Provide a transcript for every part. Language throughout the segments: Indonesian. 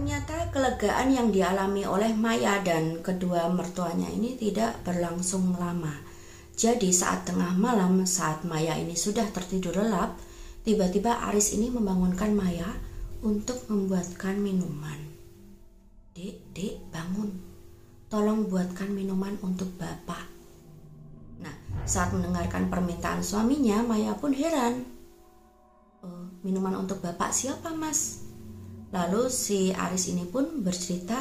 Ternyata kelegaan yang dialami oleh Maya dan kedua mertuanya ini tidak berlangsung lama. Jadi saat tengah malam, saat Maya ini sudah tertidur lelap, tiba-tiba Aris ini membangunkan Maya untuk membuatkan minuman. Dek, bangun. Tolong buatkan minuman untuk Bapak. Nah, saat mendengarkan permintaan suaminya, Maya pun heran. Minuman untuk Bapak siapa, Mas? Lalu si Aris ini pun bercerita,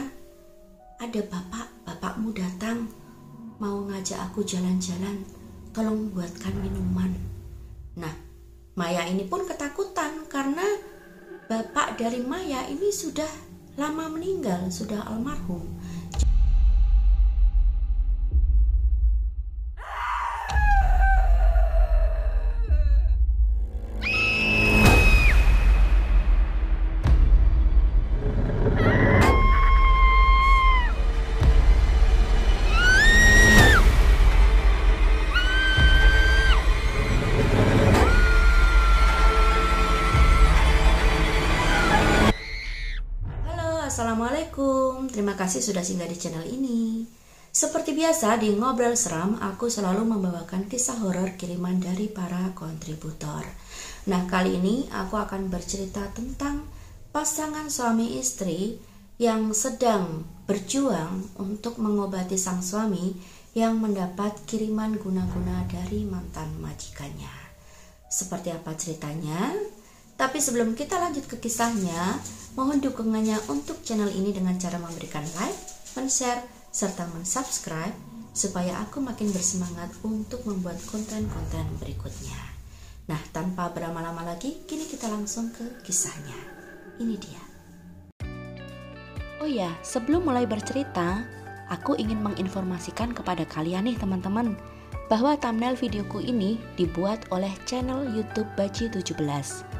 ada bapakmu datang, mau ngajak aku jalan-jalan, tolong buatkan minuman. Nah, Maya ini pun ketakutan karena bapak dari Maya ini sudah lama meninggal, sudah almarhum. Assalamualaikum, terima kasih sudah singgah di channel ini. Seperti biasa di Ngobrol Seram, aku selalu membawakan kisah horor kiriman dari para kontributor. Nah, kali ini aku akan bercerita tentang pasangan suami istri yang sedang berjuang untuk mengobati sang suami yang mendapat kiriman guna-guna dari mantan majikannya. Seperti apa ceritanya? Tapi sebelum kita lanjut ke kisahnya, mohon dukungannya untuk channel ini dengan cara memberikan like, share, serta subscribe supaya aku makin bersemangat untuk membuat konten-konten berikutnya. Nah, tanpa berlama-lama lagi, kini kita langsung ke kisahnya. Ini dia. Oh ya, sebelum mulai bercerita, aku ingin menginformasikan kepada kalian nih teman-teman, bahwa thumbnail videoku ini dibuat oleh channel YouTube Baji 17.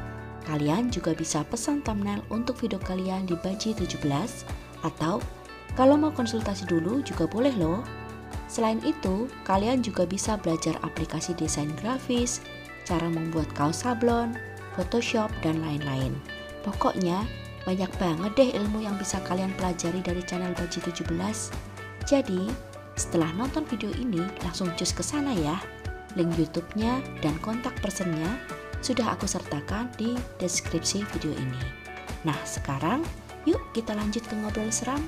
Kalian juga bisa pesan thumbnail untuk video kalian di Baji 17, atau kalau mau konsultasi dulu juga boleh loh. Selain itu, kalian juga bisa belajar aplikasi desain grafis, cara membuat kaos sablon, Photoshop, dan lain-lain. Pokoknya banyak banget deh ilmu yang bisa kalian pelajari dari channel Baji 17. Jadi, setelah nonton video ini langsung cus ke sana ya. Link YouTube-nya dan kontak personnya sudah aku sertakan di deskripsi video ini. Nah, sekarang yuk kita lanjut ke ngobrol seram.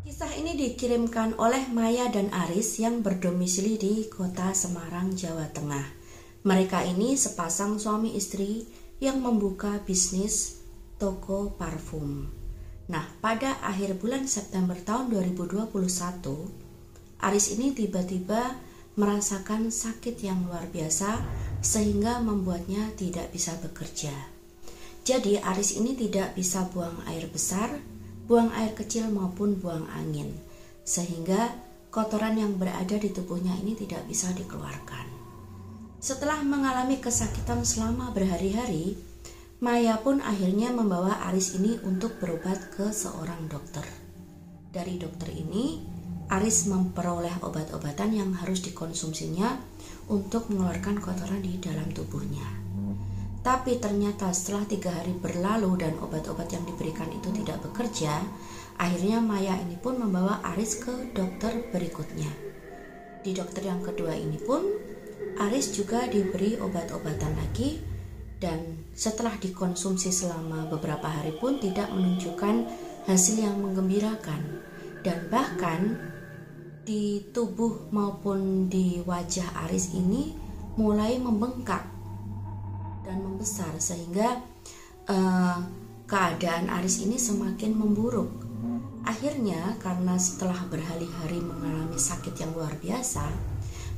Kisah ini dikirimkan oleh Maya dan Aris yang berdomisili di kota Semarang, Jawa Tengah. Mereka ini sepasang suami istri yang membuka bisnis toko parfum. Nah, pada akhir bulan September tahun 2021, Aris ini tiba-tiba merasakan sakit yang luar biasa sehingga membuatnya tidak bisa bekerja. Jadi Aris ini tidak bisa buang air besar, buang air kecil maupun buang angin, sehingga kotoran yang berada di tubuhnya ini tidak bisa dikeluarkan. Setelah mengalami kesakitan selama berhari-hari, Maya pun akhirnya membawa Aris ini untuk berobat ke seorang dokter. Dari dokter ini, Aris memperoleh obat-obatan yang harus dikonsumsinya untuk mengeluarkan kotoran di dalam tubuhnya. Tapi ternyata setelah 3 hari berlalu dan obat-obat yang diberikan itu tidak bekerja, akhirnya Maya ini pun membawa Aris ke dokter berikutnya. Di dokter yang kedua ini pun, Aris juga diberi obat-obatan lagi, dan setelah dikonsumsi selama beberapa hari pun tidak menunjukkan hasil yang menggembirakan. Dan bahkan di tubuh maupun di wajah Aris ini mulai membengkak dan membesar, sehingga keadaan Aris ini semakin memburuk. Akhirnya karena setelah berhari-hari mengalami sakit yang luar biasa,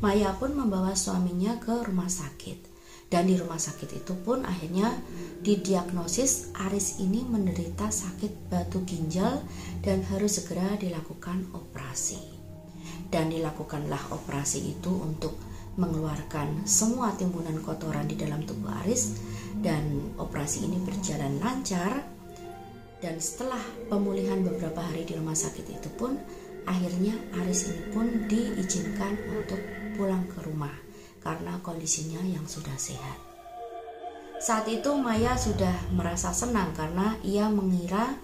Maya pun membawa suaminya ke rumah sakit. Dan di rumah sakit itu pun akhirnya didiagnosis Aris ini menderita sakit batu ginjal dan harus segera dilakukan operasi. Dan dilakukanlah operasi itu untuk mengeluarkan semua timbunan kotoran di dalam tubuh Aris, dan operasi ini berjalan lancar. Dan setelah pemulihan beberapa hari di rumah sakit itu pun, akhirnya Aris ini pun diizinkan untuk pulang ke rumah karena kondisinya yang sudah sehat. Saat itu Maya sudah merasa senang karena ia mengira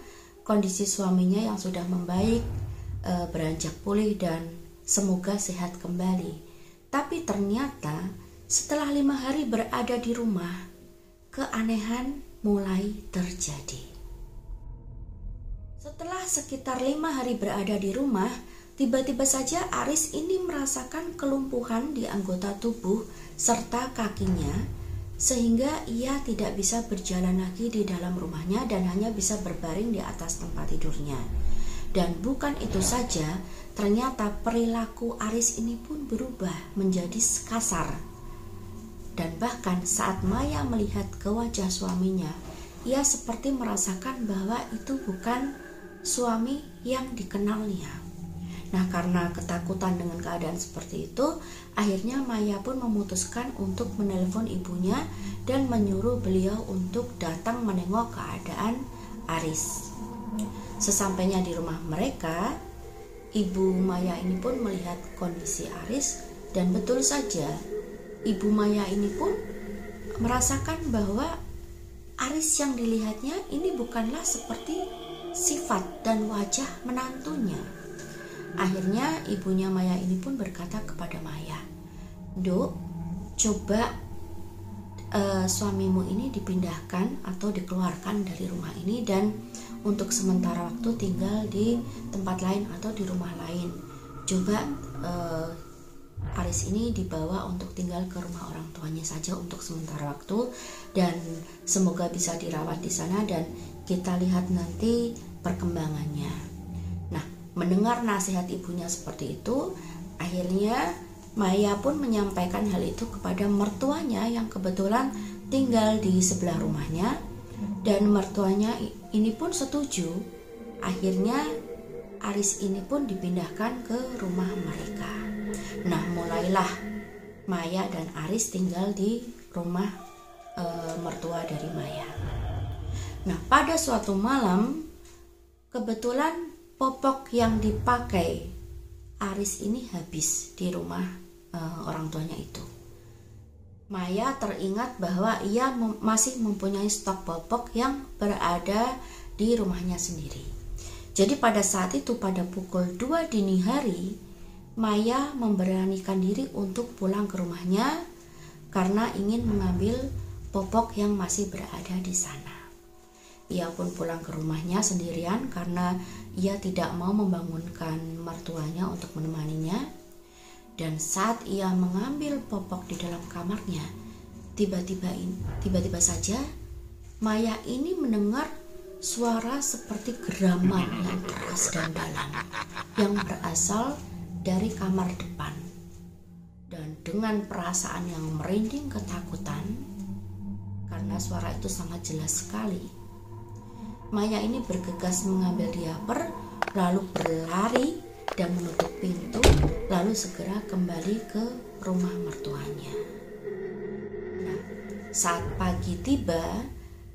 kondisi suaminya yang sudah membaik, beranjak pulih dan semoga sehat kembali. Tapi ternyata setelah 5 hari berada di rumah, keanehan mulai terjadi. Setelah sekitar 5 hari berada di rumah, tiba-tiba saja Aris ini merasakan kelumpuhan di anggota tubuh serta kakinya, sehingga ia tidak bisa berjalan lagi di dalam rumahnya dan hanya bisa berbaring di atas tempat tidurnya. Dan bukan itu saja, ternyata perilaku Aris ini pun berubah menjadi kasar. Dan bahkan saat Maya melihat ke wajah suaminya, ia seperti merasakan bahwa itu bukan suami yang dikenalnya. Nah, karena ketakutan dengan keadaan seperti itu, akhirnya Maya pun memutuskan untuk menelpon ibunya dan menyuruh beliau untuk datang menengok keadaan Aris. Sesampainya di rumah mereka, ibu Maya ini pun melihat kondisi Aris, dan betul saja ibu Maya ini pun merasakan bahwa Aris yang dilihatnya ini bukanlah seperti sifat dan wajah menantunya. Akhirnya ibunya Maya ini pun berkata kepada Maya, "Duk, coba suamimu ini dipindahkan atau dikeluarkan dari rumah ini dan untuk sementara waktu tinggal di tempat lain atau di rumah lain. Coba Aris ini dibawa untuk tinggal ke rumah orang tuanya saja untuk sementara waktu, dan semoga bisa dirawat di sana dan kita lihat nanti perkembangannya." Nah, mendengar nasihat ibunya seperti itu, akhirnya Maya pun menyampaikan hal itu kepada mertuanya yang kebetulan tinggal di sebelah rumahnya, dan mertuanya ini pun setuju. Akhirnya Aris ini pun dipindahkan ke rumah mereka. Nah, mulailah Maya dan Aris tinggal di rumah mertua dari Maya. Nah, pada suatu malam, kebetulan popok yang dipakai Aris ini habis di rumah orang tuanya itu. Maya teringat bahwa ia masih mempunyai stok popok yang berada di rumahnya sendiri. Jadi pada saat itu, pada pukul 2 dini hari, Maya memberanikan diri untuk pulang ke rumahnya karena ingin mengambil popok yang masih berada di sana. Ia pun pulang ke rumahnya sendirian karena ia tidak mau membangunkan mertuanya untuk menemaninya. Dan saat ia mengambil popok di dalam kamarnya, tiba-tiba saja Maya ini mendengar suara seperti geraman yang keras dan dalam yang berasal dari kamar depan. Dan dengan perasaan yang merinding ketakutan, karena suara itu sangat jelas sekali, Maya ini bergegas mengambil diaper, lalu berlari dan menutup pintu, lalu segera kembali ke rumah mertuanya. Nah, saat pagi tiba,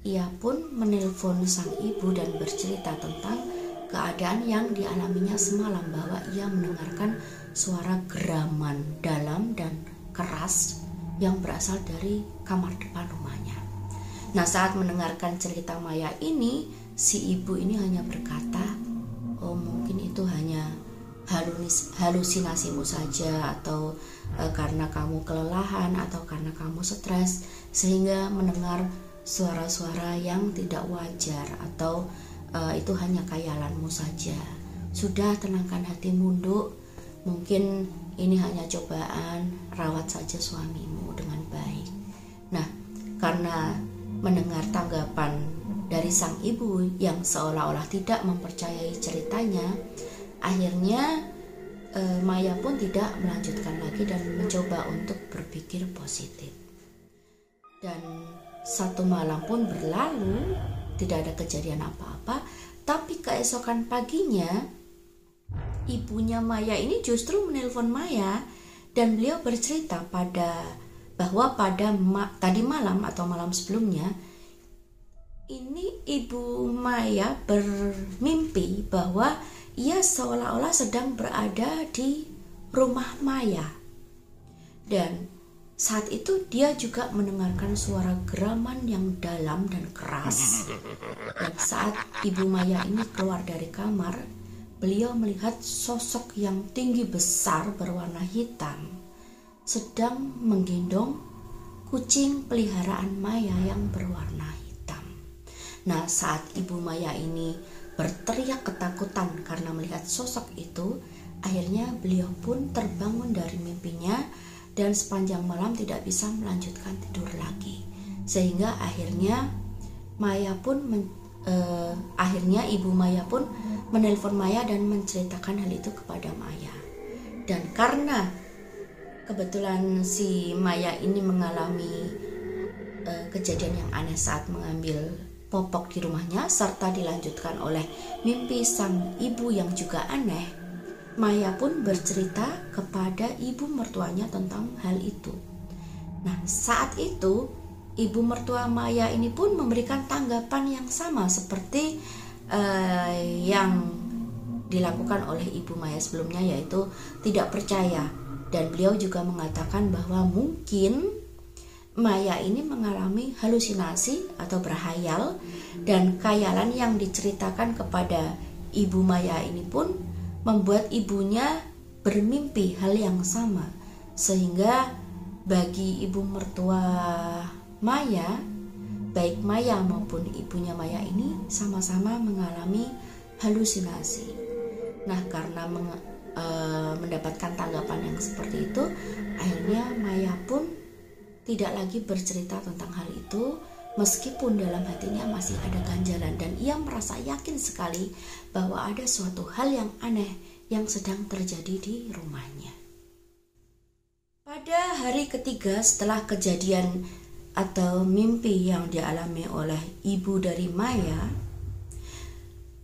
ia pun menelpon sang ibu dan bercerita tentang keadaan yang dialaminya semalam, bahwa ia mendengarkan suara geraman dalam dan keras yang berasal dari kamar depan rumahnya. Nah, saat mendengarkan cerita Maya ini, si ibu ini hanya berkata, "Oh, mungkin itu hanya halusinasimu saja, atau karena kamu kelelahan, atau karena kamu stres sehingga mendengar suara-suara yang tidak wajar, atau itu hanya khayalanmu saja. Sudah, tenangkan hatimu, Nduk. Mungkin ini hanya cobaan, rawat saja suamimu dengan baik." Nah, karena mendengar tanggapan dari sang ibu yang seolah-olah tidak mempercayai ceritanya, akhirnya Maya pun tidak melanjutkan lagi dan mencoba untuk berpikir positif. Dan satu malam pun berlalu, tidak ada kejadian apa-apa. Tapi keesokan paginya, ibunya Maya ini justru menelpon Maya, dan beliau bercerita pada bahwa pada tadi malam atau malam sebelumnya ini Ibu Maya bermimpi bahwa ia seolah-olah sedang berada di rumah Maya. Dan saat itu dia juga mendengarkan suara geraman yang dalam dan keras. Dan saat Ibu Maya ini keluar dari kamar, beliau melihat sosok yang tinggi besar berwarna hitam sedang menggendong kucing peliharaan Maya yang berwarna hitam. Nah, saat Ibu Maya ini berteriak ketakutan karena melihat sosok itu, akhirnya beliau pun terbangun dari mimpinya dan sepanjang malam tidak bisa melanjutkan tidur lagi. Sehingga akhirnya Ibu Maya pun menelpon Maya dan menceritakan hal itu kepada Maya. Dan karena kebetulan si Maya ini mengalami kejadian yang aneh saat mengambil popok di rumahnya, serta dilanjutkan oleh mimpi sang ibu yang juga aneh, Maya pun bercerita kepada ibu mertuanya tentang hal itu. Nah, saat itu ibu mertua Maya ini pun memberikan tanggapan yang sama seperti yang dilakukan oleh Ibu Maya sebelumnya, yaitu tidak percaya. Dan beliau juga mengatakan bahwa mungkin Maya ini mengalami halusinasi atau berhayal, dan khayalan yang diceritakan kepada Ibu Maya ini pun membuat ibunya bermimpi hal yang sama, sehingga bagi ibu mertua Maya, baik Maya maupun ibunya Maya ini sama-sama mengalami halusinasi. Nah, karena mendapatkan tanggapan yang seperti itu, akhirnya Maya pun tidak lagi bercerita tentang hal itu, meskipun dalam hatinya masih ada ganjalan dan ia merasa yakin sekali bahwa ada suatu hal yang aneh yang sedang terjadi di rumahnya. Pada hari ketiga setelah kejadian atau mimpi yang dialami oleh ibu dari Maya,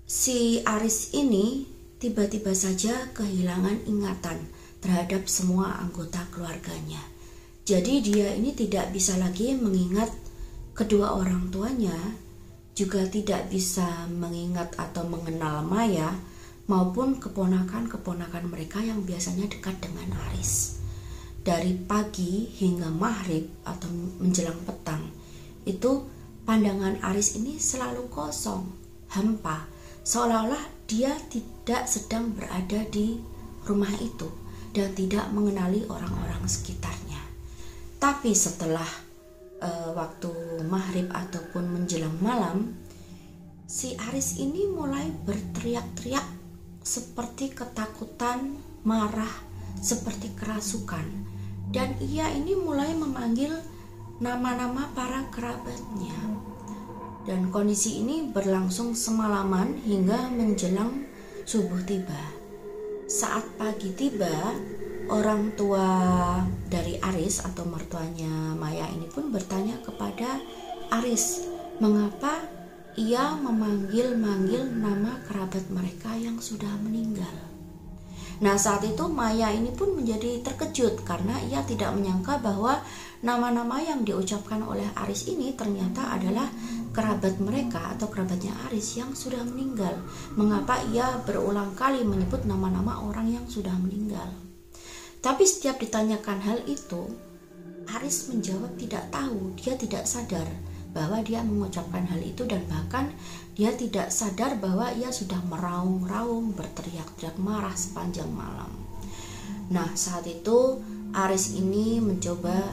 si Aris ini tiba-tiba saja kehilangan ingatan terhadap semua anggota keluarganya. Jadi dia ini tidak bisa lagi mengingat kedua orang tuanya, juga tidak bisa mengingat atau mengenal Maya maupun keponakan-keponakan mereka yang biasanya dekat dengan Aris. Dari pagi hingga maghrib atau menjelang petang, itu pandangan Aris ini selalu kosong, hampa, seolah-olah dia tidak sedang berada di rumah itu dan tidak mengenali orang-orang sekitarnya. Tapi setelah waktu maghrib ataupun menjelang malam, si Aris ini mulai berteriak-teriak seperti ketakutan, marah, seperti kerasukan. Dan ia ini mulai memanggil nama-nama para kerabatnya. Dan kondisi ini berlangsung semalaman hingga menjelang subuh tiba. Saat pagi tiba, orang tua dari Aris atau mertuanya Maya ini pun bertanya kepada Aris, mengapa ia memanggil-manggil nama kerabat mereka yang sudah meninggal. Nah, saat itu Maya ini pun menjadi terkejut karena ia tidak menyangka bahwa nama-nama yang diucapkan oleh Aris ini ternyata adalah kerabat mereka atau kerabatnya Aris yang sudah meninggal. Mengapa ia berulang kali menyebut nama-nama orang yang sudah meninggal? Tapi setiap ditanyakan hal itu, Aris menjawab tidak tahu, dia tidak sadar bahwa dia mengucapkan hal itu, dan bahkan dia tidak sadar bahwa ia sudah meraung-raung, berteriak-teriak marah sepanjang malam. Nah, saat itu Aris ini mencoba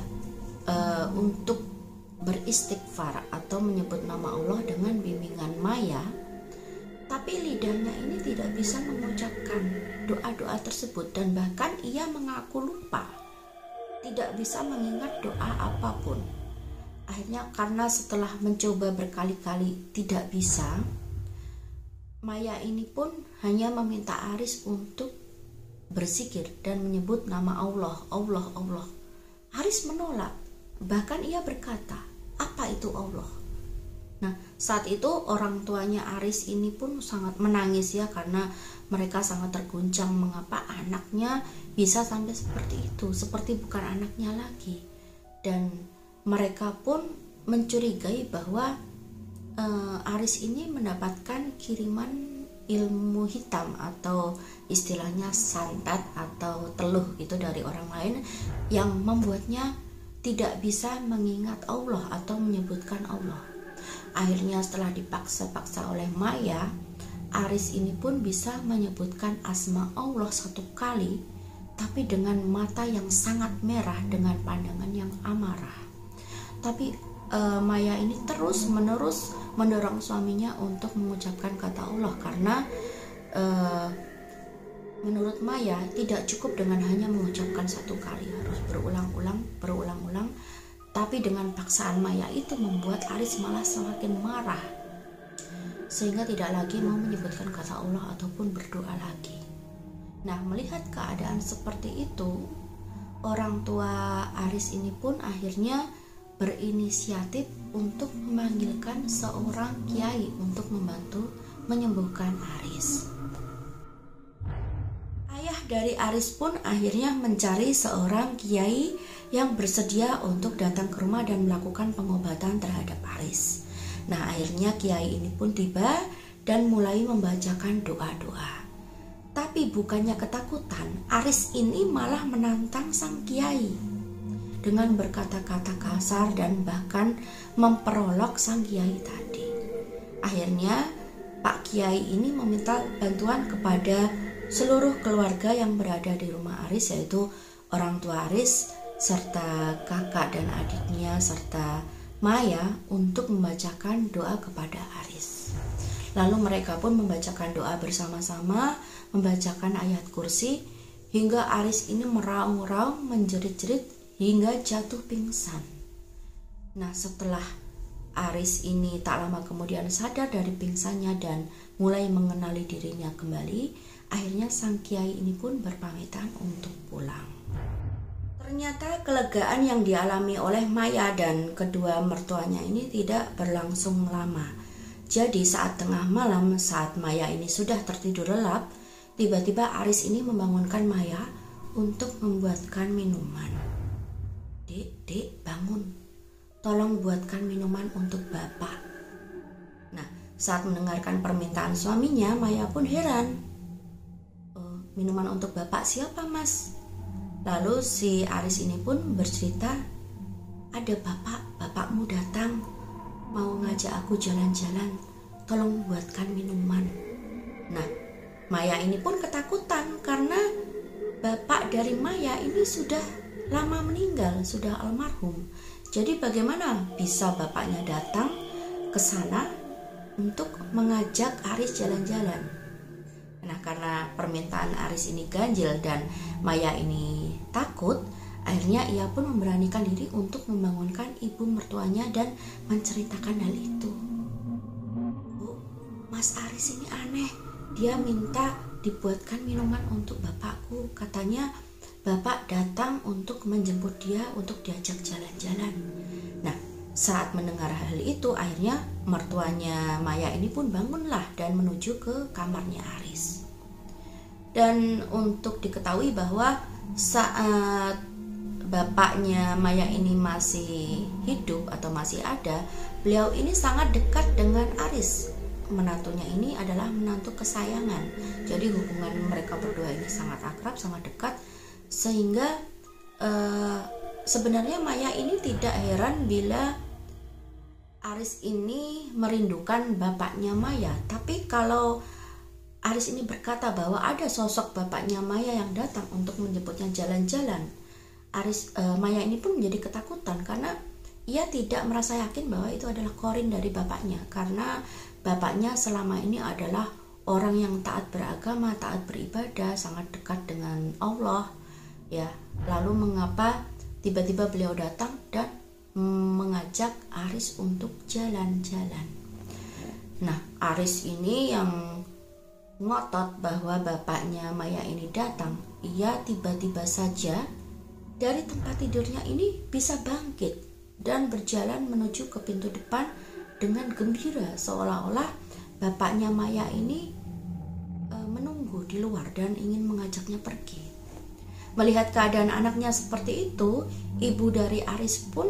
untuk beristighfar atau menyebut nama Allah dengan bimbingan Maya, tapi lidahnya ini tidak bisa mengucapkan doa-doa tersebut, dan bahkan ia mengaku lupa, tidak bisa mengingat doa apapun. Akhirnya karena setelah mencoba berkali-kali tidak bisa, Maya ini pun hanya meminta Aris untuk berzikir dan menyebut nama Allah, Allah, Allah. Aris menolak, bahkan ia berkata, apa itu Allah? Nah, saat itu orang tuanya Aris ini pun sangat menangis ya, karena mereka sangat terguncang mengapa anaknya bisa sampai seperti itu, seperti bukan anaknya lagi. dan mereka pun mencurigai bahwa Aris ini mendapatkan kiriman ilmu hitam atau istilahnya santet atau teluh gitu dari orang lain yang membuatnya tidak bisa mengingat Allah atau menyebutkan Allah. Akhirnya setelah dipaksa-paksa oleh Maya, Aris ini pun bisa menyebutkan asma Allah 1 kali, tapi dengan mata yang sangat merah, dengan pandangan yang amarah. Tapi Maya ini terus-menerus mendorong suaminya untuk mengucapkan kata Allah, karena menurut Maya tidak cukup dengan hanya mengucapkan 1 kali, harus berulang-ulang. Tapi dengan paksaan Maya itu membuat Aris malah semakin marah, sehingga tidak lagi mau menyebutkan kata Allah ataupun berdoa lagi. Nah, melihat keadaan seperti itu, orang tua Aris ini pun akhirnya berinisiatif untuk memanggilkan seorang kiai untuk membantu menyembuhkan Aris. Ayah dari Aris pun akhirnya mencari seorang kiai yang bersedia untuk datang ke rumah dan melakukan pengobatan terhadap Aris. Nah, akhirnya kiai ini pun tiba dan mulai membacakan doa-doa. Tapi bukannya ketakutan, Aris ini malah menantang sang kiai dengan berkata-kata kasar dan bahkan memperolok sang kiai tadi. Akhirnya Pak Kiai ini meminta bantuan kepada seluruh keluarga yang berada di rumah Aris, yaitu orang tua Aris serta kakak dan adiknya serta Maya, untuk membacakan doa kepada Aris. Lalu mereka pun membacakan doa bersama-sama, membacakan ayat kursi, hingga Aris ini meraung-raung, menjerit-jerit hingga jatuh pingsan. Nah, setelah Aris ini tak lama kemudian sadar dari pingsannya dan mulai mengenali dirinya kembali, akhirnya sang kiai ini pun berpamitan untuk pulang. Ternyata kelegaan yang dialami oleh Maya dan kedua mertuanya ini tidak berlangsung lama. Jadi saat tengah malam, saat Maya ini sudah tertidur lelap, tiba-tiba Aris ini membangunkan Maya untuk membuatkan minuman. Dek, bangun. Tolong buatkan minuman untuk Bapak. Nah, saat mendengarkan permintaan suaminya, Maya pun heran. Minuman untuk Bapak siapa, Mas? Lalu si Aris ini pun bercerita, ada bapakmu datang, mau ngajak aku jalan-jalan, tolong buatkan minuman. Nah, Maya ini pun ketakutan karena bapak dari Maya ini sudah lama meninggal, sudah almarhum. Jadi bagaimana bisa bapaknya datang ke sana untuk mengajak Aris jalan-jalan? Nah, karena permintaan Aris ini ganjil dan Maya ini takut, akhirnya ia pun memberanikan diri untuk membangunkan ibu mertuanya dan menceritakan hal itu. Bu, Mas Aris ini aneh, dia minta dibuatkan minuman untuk bapakku. Katanya bapak datang untuk menjemput dia untuk diajak jalan-jalan. Nah, saat mendengar hal itu, akhirnya mertuanya Maya ini pun bangunlah dan menuju ke kamarnya Aris. Dan untuk diketahui bahwa saat bapaknya Maya ini masih hidup atau masih ada, beliau ini sangat dekat dengan Aris. Menantunya ini adalah menantu kesayangan. Jadi hubungan mereka berdua ini sangat akrab, sangat dekat, sehingga sebenarnya Maya ini tidak heran bila Aris ini merindukan bapaknya Maya. Tapi kalau Aris ini berkata bahwa ada sosok bapaknya Maya yang datang untuk menjemputnya jalan-jalan, Maya ini pun menjadi ketakutan karena ia tidak merasa yakin bahwa itu adalah Qorin dari bapaknya, karena bapaknya selama ini adalah orang yang taat beragama, taat beribadah, sangat dekat dengan Allah. Ya, lalu mengapa tiba-tiba beliau datang dan mengajak Aris untuk jalan-jalan? Nah, Aris ini yang ngotot bahwa bapaknya Maya ini datang, ia tiba-tiba saja dari tempat tidurnya ini bisa bangkit dan berjalan menuju ke pintu depan dengan gembira, seolah-olah bapaknya Maya ini menunggu di luar dan ingin mengajaknya pergi. Melihat keadaan anaknya seperti itu, ibu dari Aris pun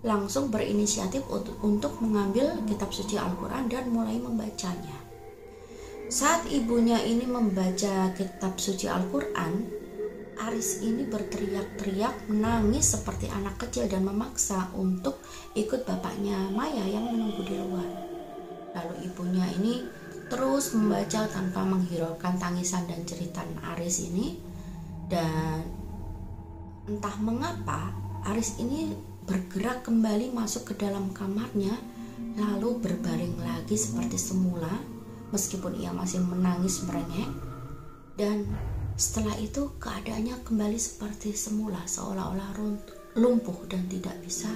langsung berinisiatif untuk mengambil kitab suci Al-Quran dan mulai membacanya. Saat ibunya ini membaca kitab suci Al-Quran, Aris ini berteriak-teriak, menangis seperti anak kecil dan memaksa untuk ikut bapaknya Maya yang menunggu di luar. Lalu ibunya ini terus membaca tanpa menghiraukan tangisan dan jeritan Aris ini. Dan entah mengapa Aris ini bergerak kembali masuk ke dalam kamarnya, lalu berbaring lagi seperti semula meskipun ia masih menangis merengek. Dan setelah itu keadaannya kembali seperti semula, seolah-olah lumpuh dan tidak bisa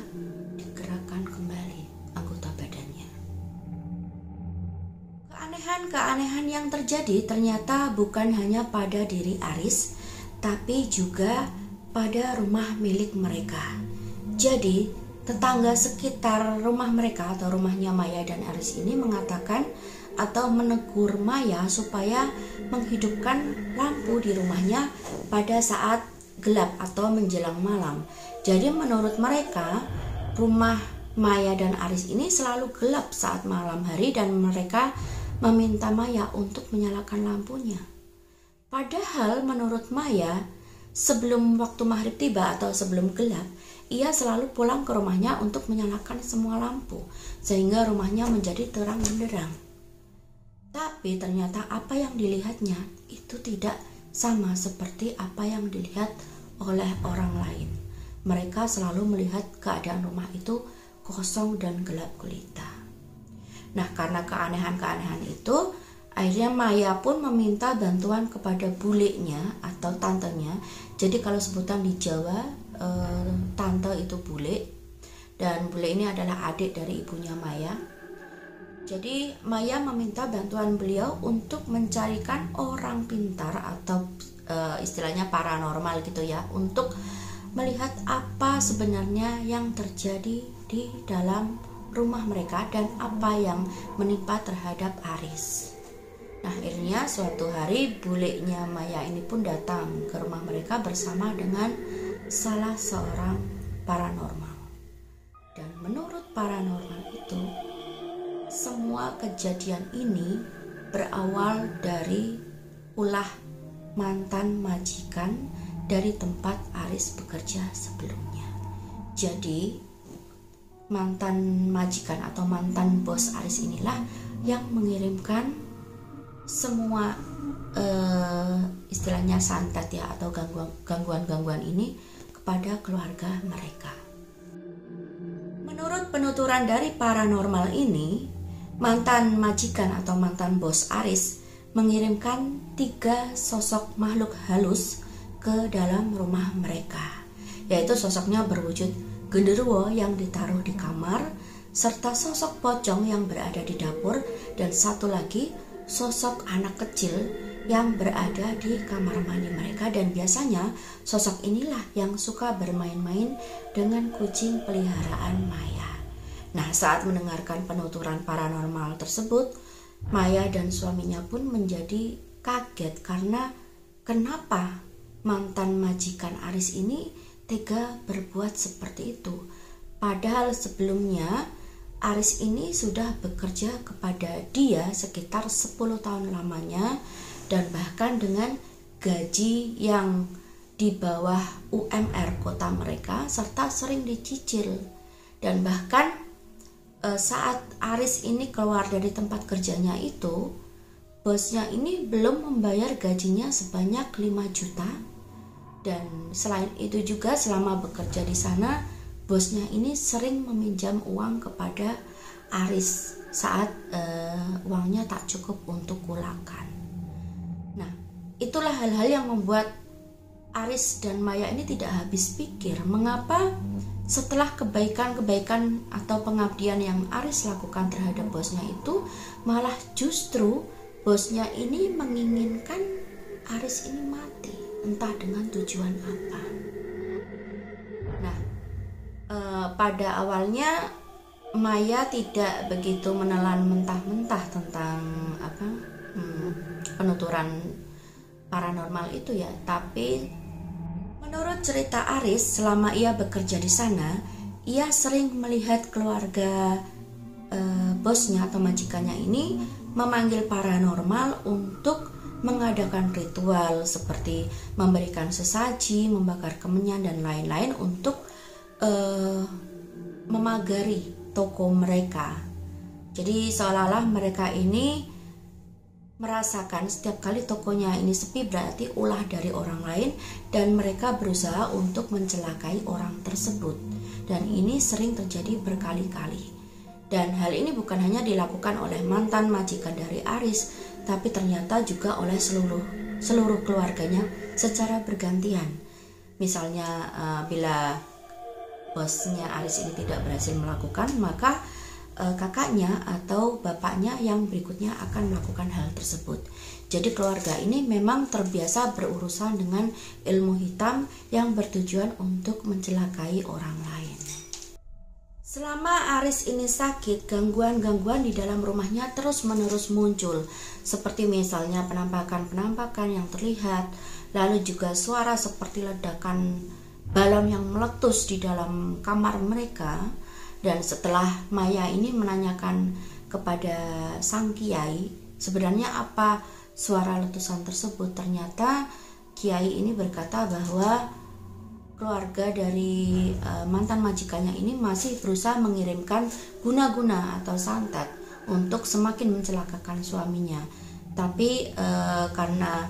digerakkan kembali anggota badannya. Keanehan-keanehan yang terjadi ternyata bukan hanya pada diri Aris, tapi juga pada rumah milik mereka. Jadi, tetangga sekitar rumah mereka atau rumahnya Maya dan Aris ini mengatakan atau menegur Maya supaya menghidupkan lampu di rumahnya pada saat gelap atau menjelang malam. Jadi menurut mereka, rumah Maya dan Aris ini selalu gelap saat malam hari dan mereka meminta Maya untuk menyalakan lampunya. Padahal menurut Maya, sebelum waktu maghrib tiba atau sebelum gelap, ia selalu pulang ke rumahnya untuk menyalakan semua lampu, sehingga rumahnya menjadi terang benderang. Tapi ternyata apa yang dilihatnya itu tidak sama seperti apa yang dilihat oleh orang lain. Mereka selalu melihat keadaan rumah itu kosong dan gelap gulita. Nah, karena keanehan-keanehan itu, akhirnya Maya pun meminta bantuan kepada bulenya atau tantenya. Jadi kalau sebutan di Jawa, tante itu bule, dan bule ini adalah adik dari ibunya Maya. Jadi Maya meminta bantuan beliau untuk mencarikan orang pintar atau istilahnya paranormal gitu ya, untuk melihat apa sebenarnya yang terjadi di dalam rumah mereka dan apa yang menimpa terhadap Aris. Nah, akhirnya suatu hari bulenya Maya ini pun datang ke rumah mereka bersama dengan salah seorang paranormal. Dan menurut paranormal itu, semua kejadian ini berawal dari ulah mantan majikan dari tempat Aris bekerja sebelumnya. Jadi mantan majikan atau mantan bos Aris inilah yang mengirimkan semua istilahnya santet ya atau gangguan-gangguan ini kepada keluarga mereka. Menurut penuturan dari paranormal ini, mantan majikan atau mantan bos Aris mengirimkan 3 sosok makhluk halus ke dalam rumah mereka, yaitu sosoknya berwujud genderuwo yang ditaruh di kamar, serta sosok pocong yang berada di dapur, dan satu lagi sosok anak kecil yang berada di kamar mandi mereka. Dan biasanya sosok inilah yang suka bermain-main dengan kucing peliharaan Maya. Nah, saat mendengarkan penuturan paranormal tersebut, Maya dan suaminya pun menjadi kaget karena kenapa mantan majikan Aris ini tega berbuat seperti itu. Padahal sebelumnya Aris ini sudah bekerja kepada dia sekitar 10 tahun lamanya, dan bahkan dengan gaji yang di bawah UMR kota mereka serta sering dicicil. Dan bahkan saat Aris ini keluar dari tempat kerjanya itu, bosnya ini belum membayar gajinya sebanyak 5 juta. Dan selain itu juga selama bekerja di sana, bosnya ini sering meminjam uang kepada Aris saat uangnya tak cukup untuk kulakan. Nah, itulah hal-hal yang membuat Aris dan Maya ini tidak habis pikir mengapa setelah kebaikan-kebaikan atau pengabdian yang Aris lakukan terhadap bosnya itu, malah justru bosnya ini menginginkan Aris ini mati, entah dengan tujuan apa. Nah, pada awalnya Maya tidak begitu menelan mentah-mentah tentang penuturan paranormal itu ya, tapi Menurut cerita Aris, selama ia bekerja di sana, ia sering melihat keluarga bosnya atau majikannya ini memanggil paranormal untuk mengadakan ritual seperti memberikan sesaji, membakar kemenyan dan lain-lain untuk memagari toko mereka. Jadi seolah-olah mereka ini merasakan setiap kali tokonya ini sepi berarti ulah dari orang lain dan mereka berusaha untuk mencelakai orang tersebut. Dan ini sering terjadi berkali-kali. Dan hal ini bukan hanya dilakukan oleh mantan majikan dari Aris, tapi ternyata juga oleh seluruh keluarganya secara bergantian. Misalnya bila bosnya Aris ini tidak berhasil melakukan, maka kakaknya atau bapaknya yang berikutnya akan melakukan hal tersebut. Jadi keluarga ini memang terbiasa berurusan dengan ilmu hitam yang bertujuan untuk mencelakai orang lain. Selama Aris ini sakit, gangguan-gangguan di dalam rumahnya terus-menerus muncul, seperti misalnya penampakan-penampakan yang terlihat, lalu juga suara seperti ledakan balon yang meletus di dalam kamar mereka. Dan setelah Maya ini menanyakan kepada sang kiai sebenarnya apa suara letusan tersebut, ternyata kiai ini berkata bahwa keluarga dari mantan majikannya ini masih berusaha mengirimkan guna-guna atau santet untuk semakin mencelakakan suaminya. Tapi karena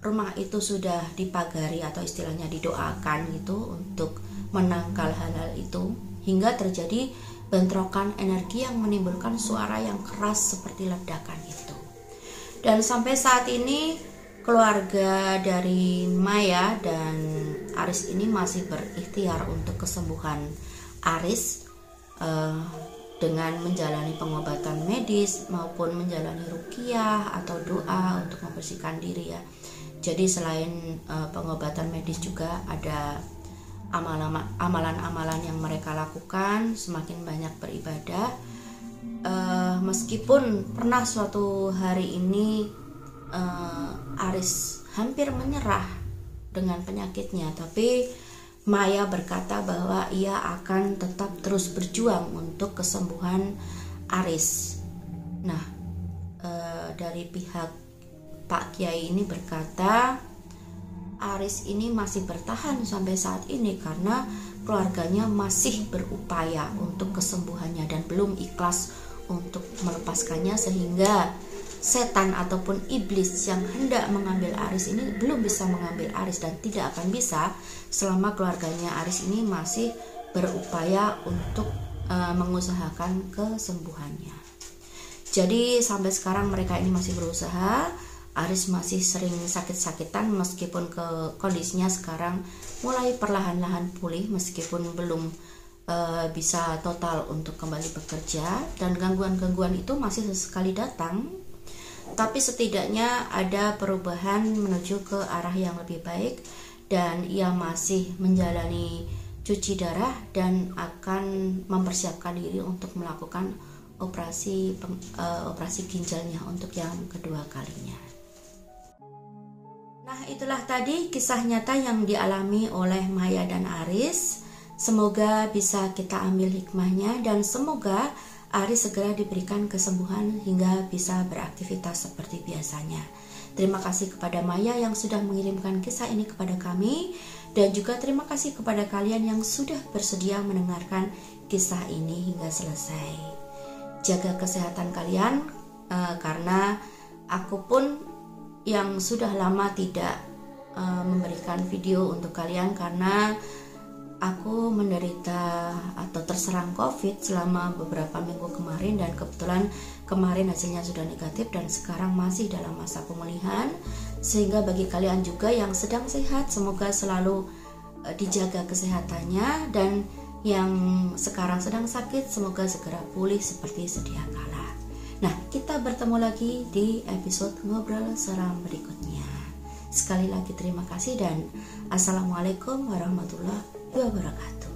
rumah itu sudah dipagari atau istilahnya didoakan gitu untuk menangkal hal-hal itu, hingga terjadi bentrokan energi yang menimbulkan suara yang keras seperti ledakan itu. Dan sampai saat ini keluarga dari Maya dan Aris ini masih berikhtiar untuk kesembuhan Aris dengan menjalani pengobatan medis maupun menjalani ruqyah atau doa untuk membersihkan diri ya. Jadi selain pengobatan medis juga ada amalan-amalan yang mereka lakukan, semakin banyak beribadah. Meskipun pernah suatu hari ini Aris hampir menyerah dengan penyakitnya, tapi Maya berkata bahwa ia akan tetap terus berjuang untuk kesembuhan Aris. Nah, dari pihak Pak Kiai ini berkata Aris ini masih bertahan sampai saat ini karena keluarganya masih berupaya untuk kesembuhannya dan belum ikhlas untuk melepaskannya, sehingga setan ataupun iblis yang hendak mengambil Aris ini belum bisa mengambil Aris dan tidak akan bisa selama keluarganya Aris ini masih berupaya untuk mengusahakan kesembuhannya. Jadi sampai sekarang mereka ini masih berusaha. Aris masih sering sakit-sakitan meskipun kondisinya sekarang mulai perlahan-lahan pulih meskipun belum bisa total untuk kembali bekerja, dan gangguan-gangguan itu masih sesekali datang, tapi setidaknya ada perubahan menuju ke arah yang lebih baik dan ia masih menjalani cuci darah dan akan mempersiapkan diri untuk melakukan operasi ginjalnya untuk yang kedua kalinya. Nah, itulah tadi kisah nyata yang dialami oleh Maya dan Aris. Semoga bisa kita ambil hikmahnya dan semoga Aris segera diberikan kesembuhan hingga bisa beraktivitas seperti biasanya. Terima kasih kepada Maya yang sudah mengirimkan kisah ini kepada kami, dan juga terima kasih kepada kalian yang sudah bersedia mendengarkan kisah ini hingga selesai. Jaga kesehatan kalian, karena aku pun yang sudah lama tidak memberikan video untuk kalian karena aku menderita atau terserang COVID selama beberapa minggu kemarin, dan kebetulan kemarin hasilnya sudah negatif dan sekarang masih dalam masa pemulihan. Sehingga bagi kalian juga yang sedang sehat, semoga selalu dijaga kesehatannya, dan yang sekarang sedang sakit semoga segera pulih seperti sedia kala. Nah, kita bertemu lagi di episode Ngobrol Seram berikutnya. Sekali lagi terima kasih dan Assalamualaikum warahmatullahi wabarakatuh.